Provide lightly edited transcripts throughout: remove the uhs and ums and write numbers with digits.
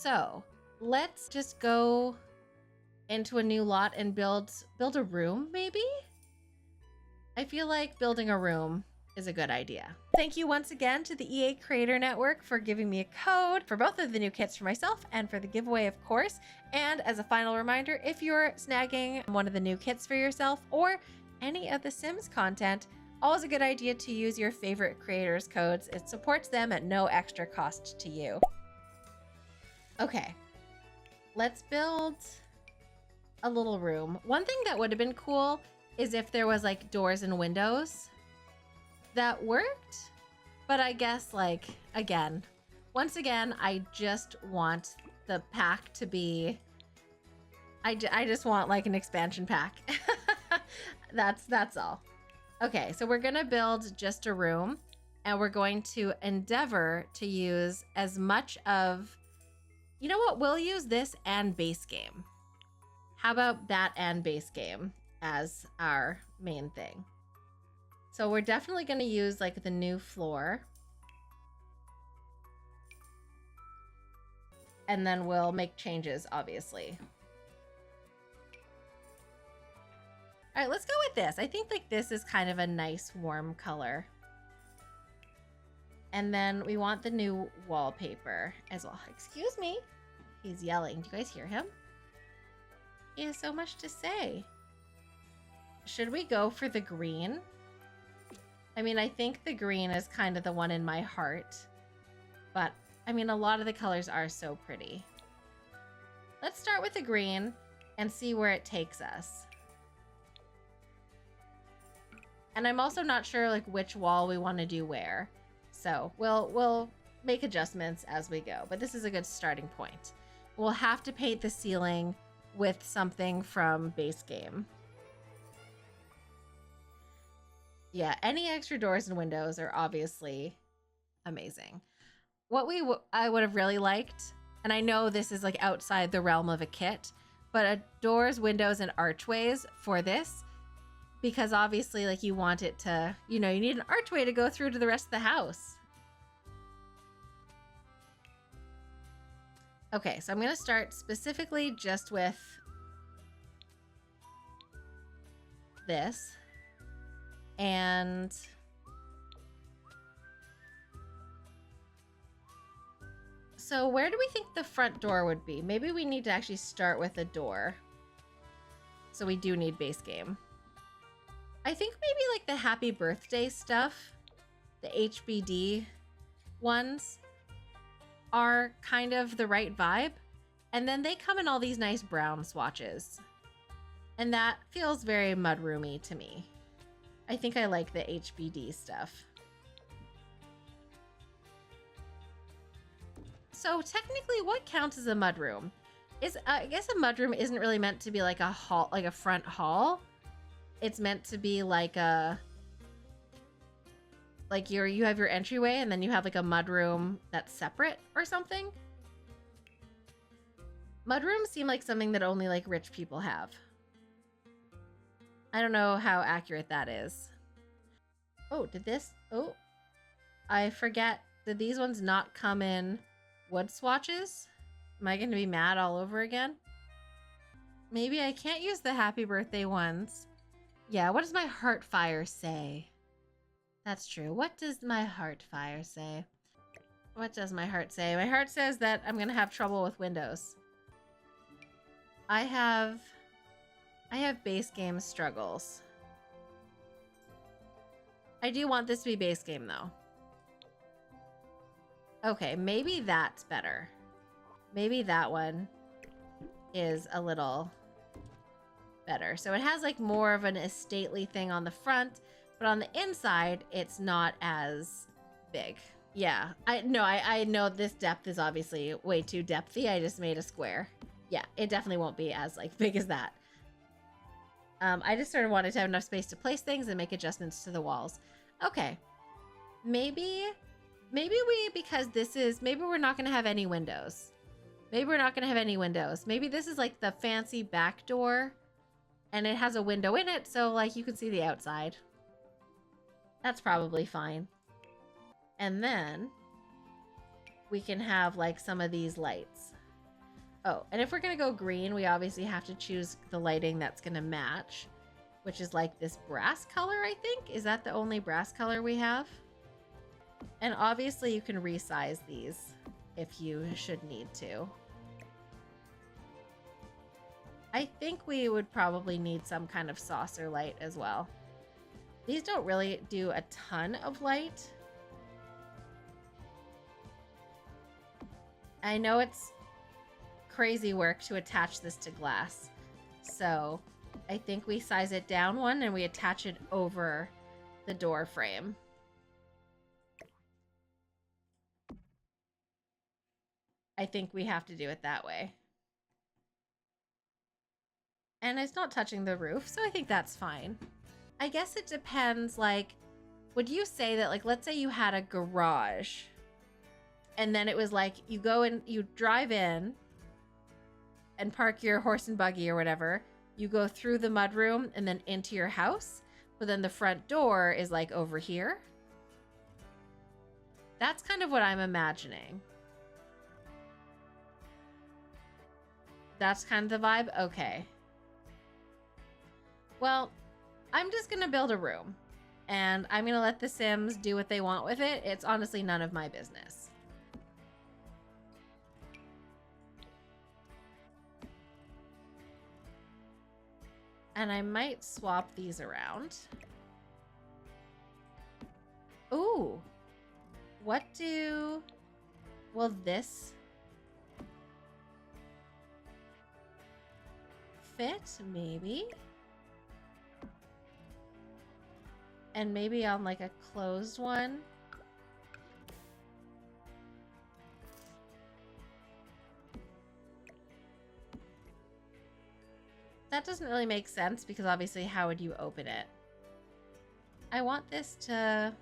So let's just go into a new lot and build a room, maybe? I feel like building a room is a good idea. Thank you once again to the EA Creator Network for giving me a code for both of the new kits for myself and for the giveaway, of course. And as a final reminder, if you're snagging one of the new kits for yourself or any of the Sims content, always a good idea to use your favorite creators' codes. It supports them at no extra cost to you. Okay, let's build a little room. One thing that would have been cool is if there was like doors and windows that worked, but I guess like, once again, I just want the pack to be, I just want like an expansion pack. That's all. Okay, so we're gonna build just a room and we're going to endeavor to use as much of, you know what, we'll use this and base game. How about that and base game as our main thing? So we're definitely going to use like the new floor. And then we'll make changes, obviously. All right, let's go with this. I think like this is kind of a nice warm color. And then we want the new wallpaper as well. Excuse me. He's yelling. Do you guys hear him? He has so much to say. Should we go for the green? I mean, I think the green is kind of the one in my heart. But, I mean, a lot of the colors are so pretty. Let's start with the green and see where it takes us. And I'm also not sure like which wall we want to do where. So we'll make adjustments as we go. But this is a good starting point. We'll have to paint the ceiling with something from base game. Yeah, any extra doors and windows are obviously amazing. What I would have really liked, and I know this is like outside the realm of a kit, but a doors, windows, and archways for this, because obviously like you want it to, you know, you need an archway to go through to the rest of the house. Okay, so I'm going to start specifically just with this. And so where do we think the front door would be? Maybe we need to actually start with a door. So we do need base game. I think maybe like the happy birthday stuff, the HBD ones, are kind of the right vibe. And then they come in all these nice brown swatches. And that feels very mudroomy to me. I think I like the HBD stuff. So technically, what counts as a mudroom? I guess a mudroom isn't really meant to be like a hall, like a front hall. It's meant to be like a, like you have your entryway and then you have like a mudroom that's separate or something. Mudrooms seem like something that only like rich people have. I don't know how accurate that is. Oh, oh, I forget. Did these ones not come in wood swatches? Am I going to be mad all over again? Maybe I can't use the happy birthday ones. Yeah, what does my heart fire say? That's true. What does my heart fire say? What does my heart say? My heart says that I'm going to have trouble with windows. I have base game struggles. I do want this to be base game though. Okay, maybe that's better. Maybe that one is a little better. So it has like more of an estately thing on the front, but on the inside, it's not as big. Yeah, I know this depth is obviously way too depthy. I just made a square. Yeah, it definitely won't be as like big as that. I just sort of wanted to have enough space to place things and make adjustments to the walls. Okay, maybe because maybe we're not going to have any windows. Maybe we're not going to have any windows. Maybe this is like the fancy back door and it has a window in it, so like you can see the outside. That's probably fine. And then we can have like some of these lights. Oh, and if we're going to go green, we obviously have to choose the lighting that's going to match, which is like this brass color, I think. Is that the only brass color we have? And obviously you can resize these if you should need to. I think we would probably need some kind of saucer light as well. These don't really do a ton of light. I know it's crazy work to attach this to glass, so I think we size it down one and we attach it over the door frame. I think we have to do it that way. And it's not touching the roof, so I think that's fine. I guess it depends, like, would you say that, like, let's say you had a garage, and then it was like, you go and you drive in and park your horse and buggy or whatever, you go through the mudroom and then into your house, but then the front door is like over here? That's kind of what I'm imagining. That's kind of the vibe? Okay. Well, I'm just gonna build a room, and I'm gonna let the Sims do what they want with it. It's honestly none of my business. And I might swap these around. Ooh. What do... Will this fit? Maybe. And maybe on like a closed one. That doesn't really make sense because obviously how would you open it? I want this to...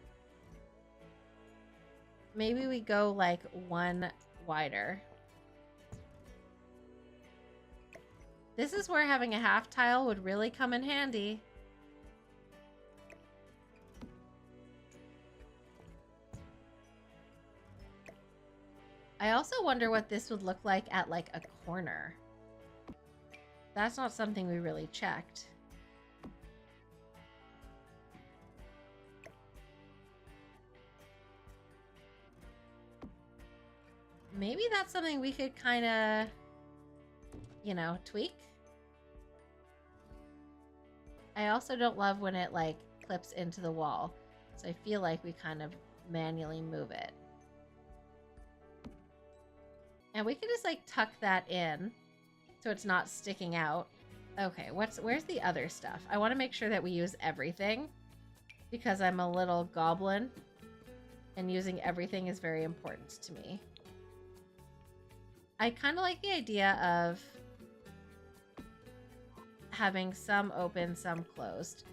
Maybe we go like one wider. This is where having a half tile would really come in handy. I also wonder what this would look like at like a corner. That's not something we really checked. Maybe that's something we could kind of, you know, tweak. I also don't love when it like clips into the wall. So I feel like we kind of manually move it. And we could just like tuck that in so it's not sticking out. Okay, where's the other stuff? I want to make sure that we use everything because I'm a little goblin and using everything is very important to me. I kind of like the idea of having some open, some closed.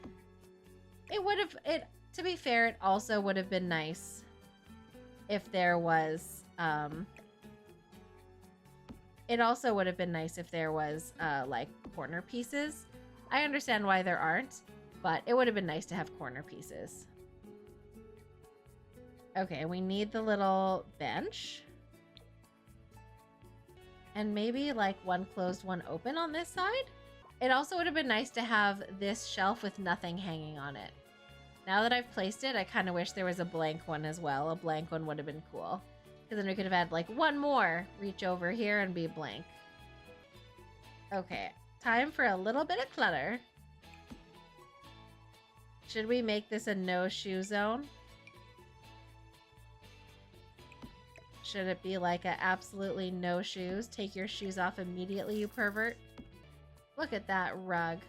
To be fair, it also would have been nice if there was, like corner pieces. I understand why there aren't, but it would have been nice to have corner pieces. Okay, we need the little bench. And maybe like one closed, one open on this side. It also would have been nice to have this shelf with nothing hanging on it. Now that I've placed it, I kind of wish there was a blank one as well. A blank one would have been cool. Because then we could have had like one more reach over here and be blank. Okay, time for a little bit of clutter. Should we make this a no shoe zone? Should it be like a absolutely no shoes? Take your shoes off immediately, you pervert. Look at that rug.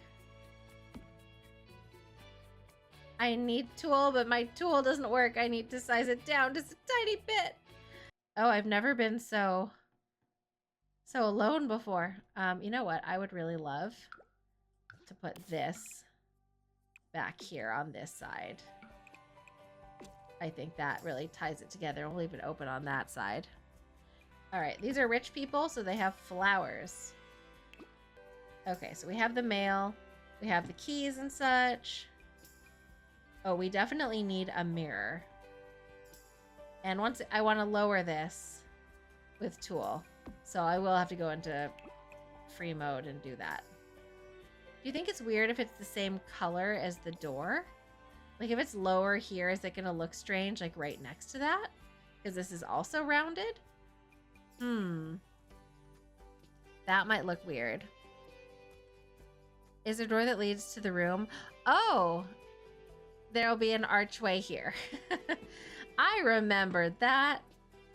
I need tool, but my tool doesn't work. I need to size it down just a tiny bit. Oh, I've never been so alone before. You know what? I would really love to put this back here on this side. I think that really ties it together. We'll leave it open on that side. All right, these are rich people, so they have flowers. Okay, so we have the mail. We have the keys and such. Oh, we definitely need a mirror. And once I want to lower this with tool. So I will have to go into free mode and do that. Do you think it's weird if it's the same color as the door? Like if it's lower here, is it going to look strange like right next to that? Because this is also rounded? That might look weird. Is there a door that leads to the room? Oh, there'll be an archway here. I remembered that.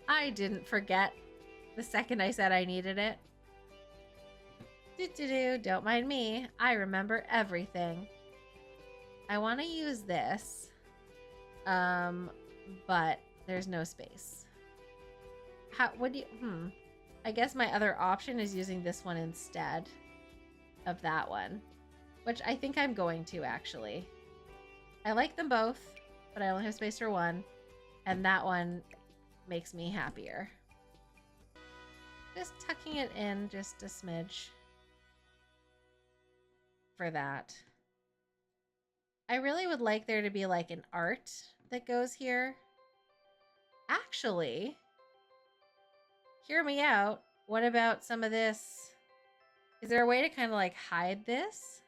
I didn't forget the second I said I needed it. Don't mind me. I remember everything. I want to use this, but there's no space. What do you, I guess my other option is using this one instead of that one, which I think I'm going to actually. I like them both, but I only have space for one, and that one makes me happier. Just tucking it in just a smidge for that. I really would like there to be like an art that goes here. Actually, hear me out. What about some of this? Is there a way to kind of like hide this?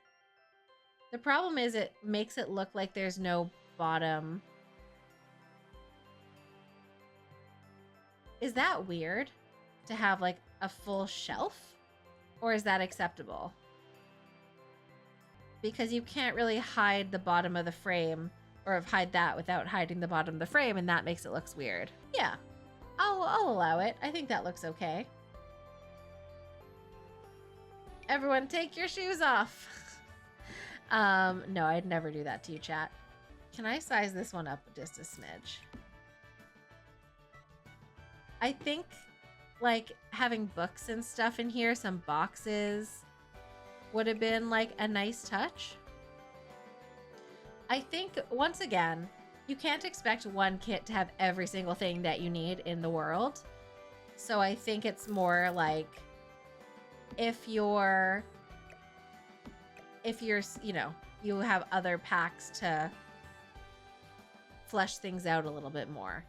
The problem is it makes it look like there's no bottom. Is that weird to have like a full shelf? Or is that acceptable? Because you can't really hide the bottom of the frame or hide that without hiding the bottom of the frame, and that makes it look weird. Yeah, I'll allow it. I think that looks okay. Everyone take your shoes off. No, I'd never do that to you, chat. Can I size this one up just a smidge? I think like having books and stuff in here, some boxes, would have been like a nice touch. I think, once again, you can't expect one kit to have every single thing that you need in the world. So I think it's more like if you're, you know, you have other packs to flesh things out a little bit more.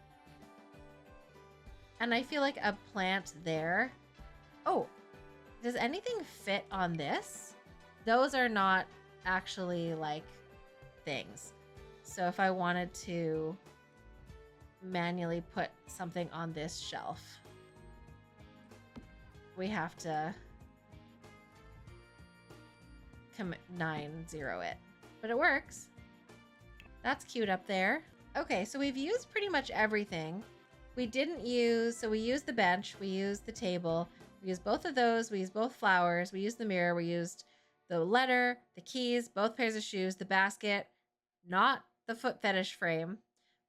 And I feel like a plant there. Oh, does anything fit on this? Those are not actually like things. So if I wanted to manually put something on this shelf, we have to 9-0 it. But it works. That's cute up there. Okay, so we've used pretty much everything. We didn't use, so we used the bench, we used the table, we used both of those, we used both flowers, we used the mirror, we used the letter, the keys, both pairs of shoes, the basket, not the foot fetish frame.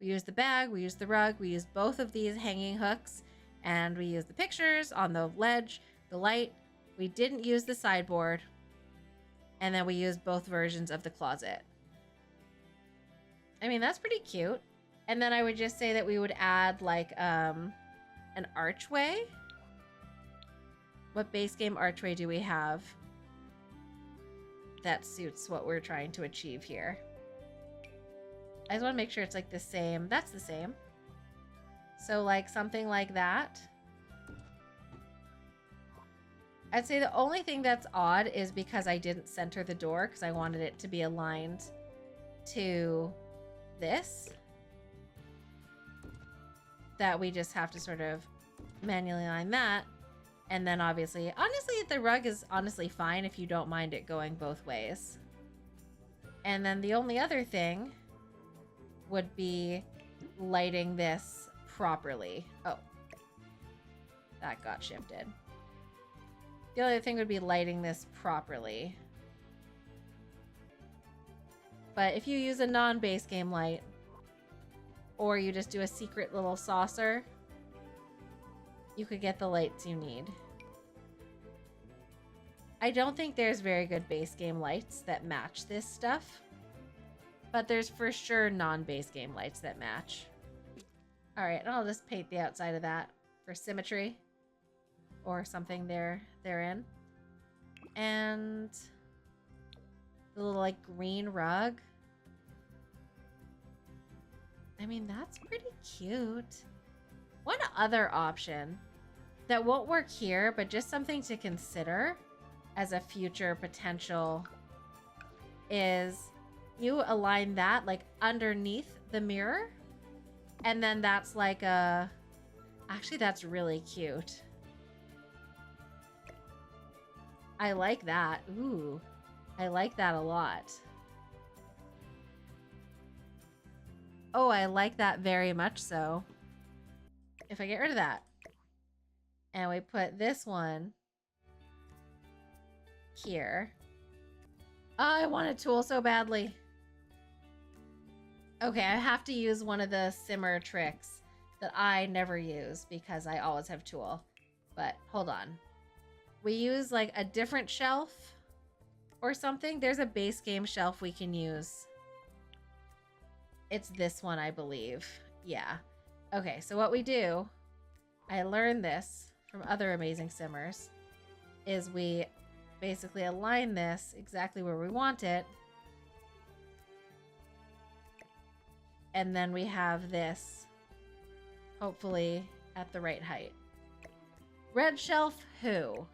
We used the bag, we used the rug, we used both of these hanging hooks, and we used the pictures on the ledge, the light. We didn't use the sideboard, and then we used both versions of the closet. I mean, that's pretty cute. And then I would just say that we would add like an archway. What base game archway do we have that suits what we're trying to achieve here? I just want to make sure it's like the same. That's the same. So like something like that. I'd say the only thing that's odd is because I didn't center the door because I wanted it to be aligned to this. That we just have to sort of manually align that. And then honestly, the rug is honestly fine if you don't mind it going both ways. And then the only other thing would be lighting this properly. Oh, that got shifted. The other thing would be lighting this properly. But if you use a non-base game light, or you just do a secret little saucer, you could get the lights you need. I don't think there's very good base game lights that match this stuff, but there's for sure non-base game lights that match. All right, and I'll just paint the outside of that for symmetry or something therein. And the little like green rug. I mean, that's pretty cute. One other option that won't work here, but just something to consider as a future potential is you align that like underneath the mirror. And then that's like a... Actually, that's really cute. I like that. Ooh, I like that a lot. Oh, I like that very much so. If I get rid of that and we put this one here. Oh, I want a tool so badly. Okay, I have to use one of the simmer tricks that I never use because I always have tool. But hold on. We use like a different shelf or something. There's a base game shelf we can use. It's this one, I believe. Yeah. Okay, so what we do, I learned this from other amazing simmers, is we basically align this exactly where we want it. And then we have this, hopefully, at the right height. Red shelf, who?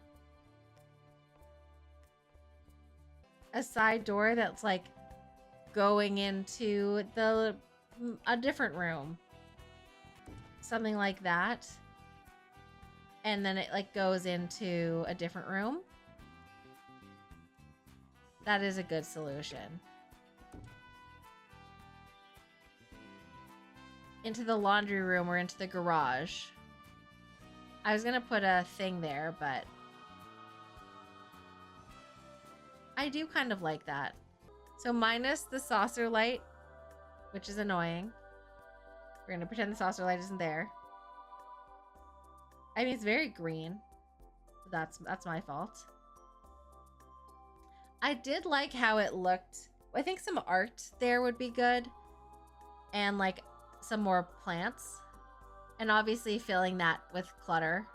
A side door that's like going into a different room. Something like that. And then it like goes into a different room. That is a good solution. Into the laundry room or into the garage. I was gonna put a thing there, but I do kind of like that. So minus the saucer light, which is annoying. We're gonna pretend the saucer light isn't there. I mean, it's very green. That's my fault. I did like how it looked. I think some art there would be good. And like some more plants. And obviously filling that with clutter.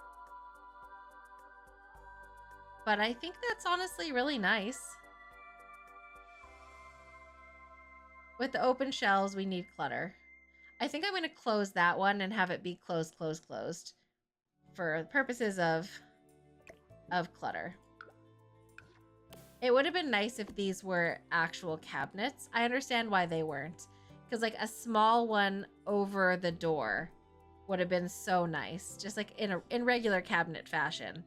But I think that's honestly really nice. With the open shelves, we need clutter. I think I'm going to close that one and have it be closed, closed, closed. For purposes of clutter. It would have been nice if these were actual cabinets. I understand why they weren't. Because like a small one over the door would have been so nice. Just like in regular cabinet fashion.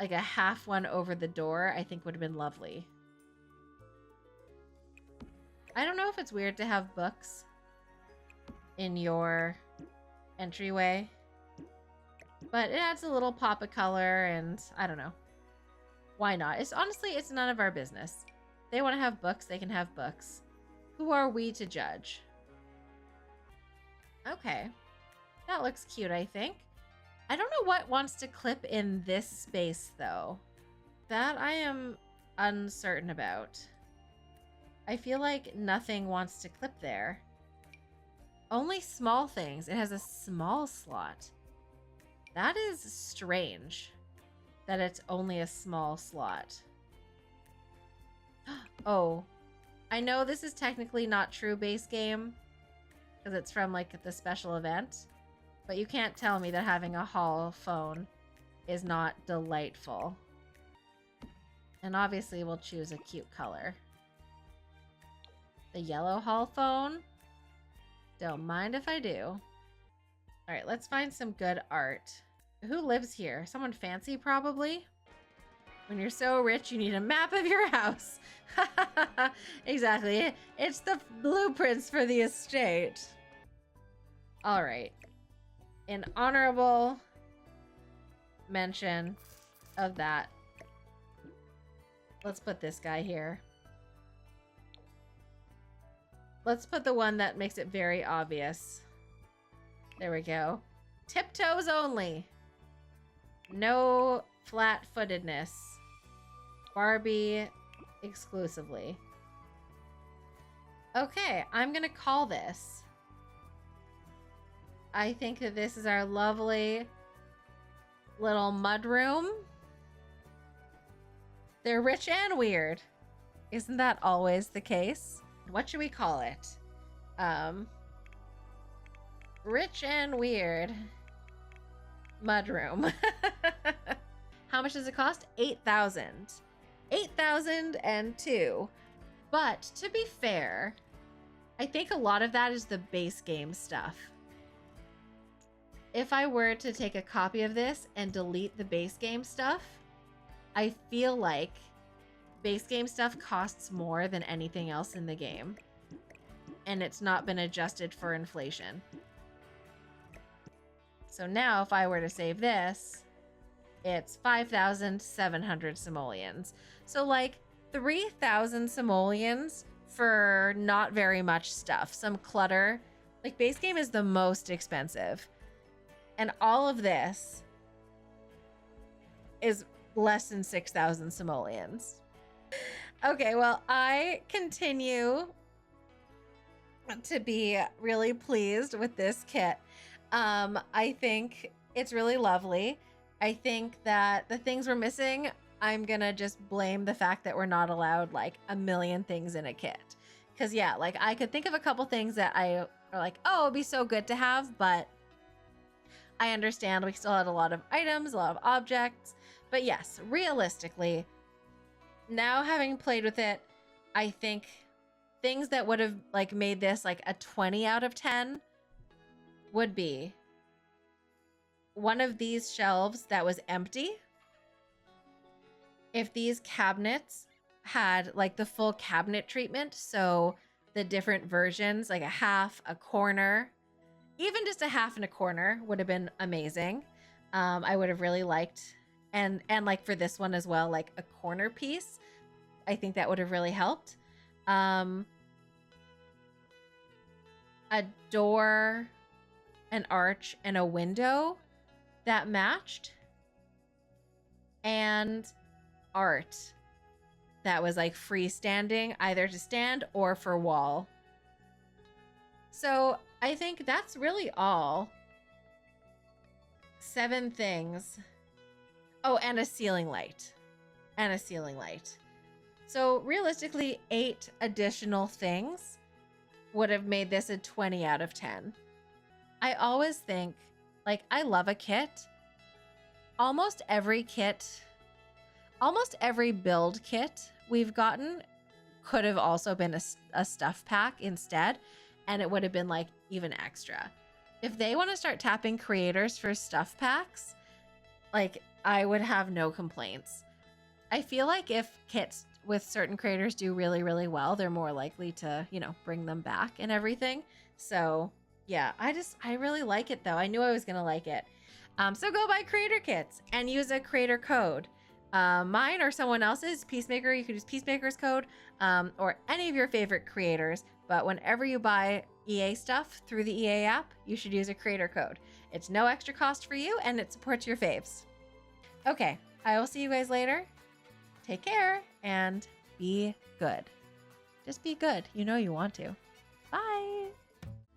Like a half one over the door I think would have been lovely. I don't know if it's weird to have books in your entryway. But it adds a little pop of color and I don't know. Why not? Honestly, it's none of our business. They want to have books, they can have books. Who are we to judge? Okay. That looks cute, I think. I don't know what wants to clip in this space, though. That I am uncertain about. I feel like nothing wants to clip there. Only small things. It has a small slot. That is strange. That it's only a small slot. Oh. I know this is technically not true base game. Because it's from like the special event. But you can't tell me that having a hall phone is not delightful. And obviously we'll choose a cute color. The yellow hall phone? Don't mind if I do. Alright, let's find some good art. Who lives here? Someone fancy, probably? When you're so rich, you need a map of your house. Exactly. It's the blueprints for the estate. Alright. An honorable mention of that. Let's put this guy here. Let's put the one that makes it very obvious. There we go. Tiptoes only. No flat-footedness. Barbie exclusively. Okay, I'm gonna call this. I think that this is our lovely little mudroom. They're rich and weird. Isn't that always the case? What should we call it? Rich and weird. Mudroom. How much does it cost? 8,000. 8,002. But to be fair, I think a lot of that is the base game stuff. If I were to take a copy of this and delete the base game stuff, I feel like base game stuff costs more than anything else in the game. And it's not been adjusted for inflation. So now if I were to save this, it's 5,700 simoleons. So like 3,000 simoleons for not very much stuff. Some clutter. Like base game is the most expensive. And all of this is less than 6,000 simoleons. Okay, well, I continue to be really pleased with this kit. I think it's really lovely. I think that the things we're missing, I'm gonna just blame the fact that we're not allowed like a million things in a kit. Cause yeah, like I could think of a couple things that I are like, oh, it'd be so good to have, but I understand we still had a lot of items, a lot of objects. But yes, realistically, now having played with it, I think things that would have like made this like a 20 out of 10 would be one of these shelves that was empty. If these cabinets had like the full cabinet treatment, so the different versions, like a half, a corner, even just a half and a corner would have been amazing. I would have really liked, and like for this one as well, like a corner piece. I think that would have really helped. A door, an arch, and a window that matched. And art that was like freestanding, either to stand or for wall. So I think that's really all. 7 things. Oh, and a ceiling light. And a ceiling light. So realistically, 8 additional things would have made this a 20 out of 10. I always think, like, I love a kit. Almost every build kit we've gotten could have also been a stuff pack instead, and it would have been like even extra. If they want to start tapping creators for stuff packs, like I would have no complaints. I feel like if kits with certain creators do really, really well, they're more likely to, you know, bring them back and everything. So yeah, I really like it though. I knew I was going to like it. So go buy creator kits and use a creator code. Mine or someone else's, Peacemaker, you could use Peacemaker's code, or any of your favorite creators. But whenever you buy EA stuff through the EA app, you should use a creator code. It's no extra cost for you and it supports your faves. Okay, I will see you guys later. Take care and be good. Just be good. You know you want to. Bye.